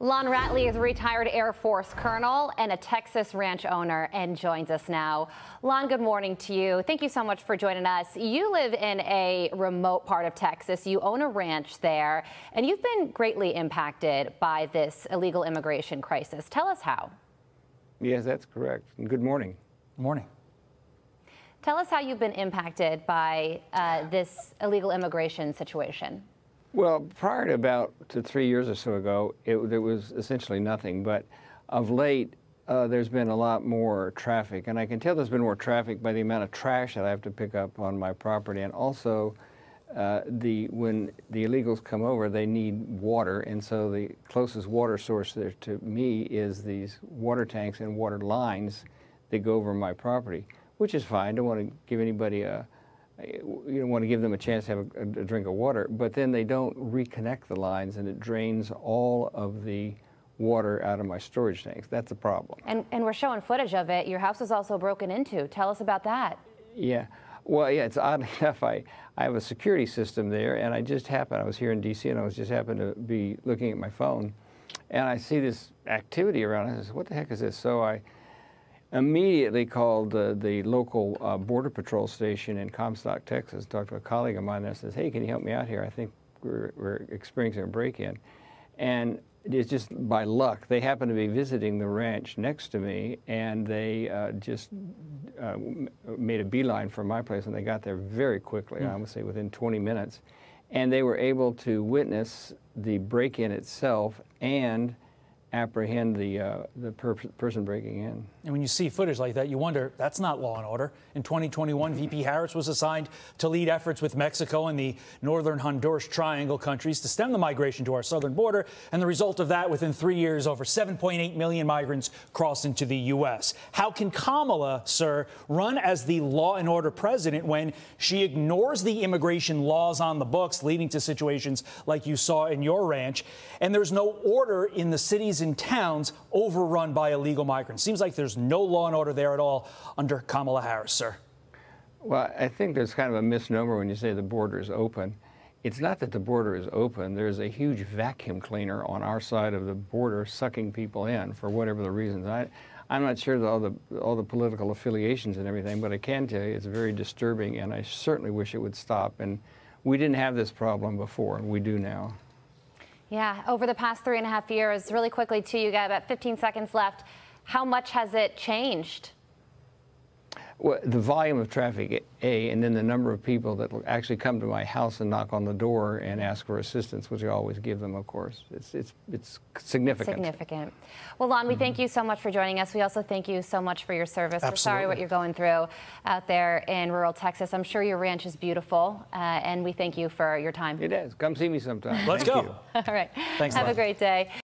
Lon Ratley is a retired Air Force colonel and a Texas ranch owner and joins us now. Lon, good morning to you. Thank you so much for joining us. You live in a remote part of Texas. You own a ranch there, and you've been greatly impacted by this illegal immigration crisis. Tell us how. Yes, that's correct. Good morning. Good morning. Tell us how you've been impacted by this illegal immigration situation. Well, prior to about 3 years or so ago, there was essentially nothing. But of late, there's been a lot more traffic. And I can tell there's been more traffic by the amount of trash that I have to pick up on my property. And also, when the illegals come over, they need water. And so the closest water source there to me is these water tanks and water lines that go over my property, which is fine. I don't want to give anybody you don't want to give them a chance to have a drink of water, but then they don't reconnect the lines and it drains all of the water out of my storage tanks. That's a problem. And we're showing footage of it. Your house is also broken into. Tell us about that. Yeah. Well, yeah, it's oddly enough, I have a security system there, and I was here in D.C., and I was just happened to be looking at my phone, and I see this activity around. I said, what the heck is this? So I immediately called the local Border Patrol station in Comstock, Texas, talked to a colleague of mine that says, hey, can you help me out here? I think we're experiencing a break-in. And it's just by luck. They happened to be visiting the ranch next to me, and they just made a beeline for my place, and they got there very quickly, I would say within 20 minutes. And they were able to witness the break-in itself and apprehend the person breaking in. And when you see footage like that, you wonder, that's not law and order. In 2021, VP Harris was assigned to lead efforts with Mexico and the northern Honduras Triangle countries to stem the migration to our southern border. And the result of that, within 3 years, over 7.8 million migrants crossed into the U.S. How can Kamala, sir, run as the law and order president when she ignores the immigration laws on the books, leading to situations like you saw in your ranch, and there's no order in the cities and towns overrun by illegal migrants? Seems like there's no law and order there at all under Kamala Harris, sir. Well, I think there's kind of a misnomer when you say the border is open. It's not that the border is open. There's a huge vacuum cleaner on our side of the border sucking people in for whatever the reasons. I'm not sure all the political affiliations and everything, but I can tell you it's very disturbing, and I certainly wish it would stop. And we didn't have this problem before, and we do now. Yeah, over the past 3.5 years, really quickly too, you got about 15 seconds left. How much has it changed? Well, the volume of traffic, and then the number of people that will actually come to my house and knock on the door and ask for assistance, which I always give them, of course. It's significant. Significant. Well, Lon, we thank you so much for joining us. We also thank you so much for your service. Absolutely. We're sorry what you're going through out there in rural Texas. I'm sure your ranch is beautiful, and we thank you for your time. It is. Come see me sometime. Let's go. All right. Thanks, Have Lon. a great day.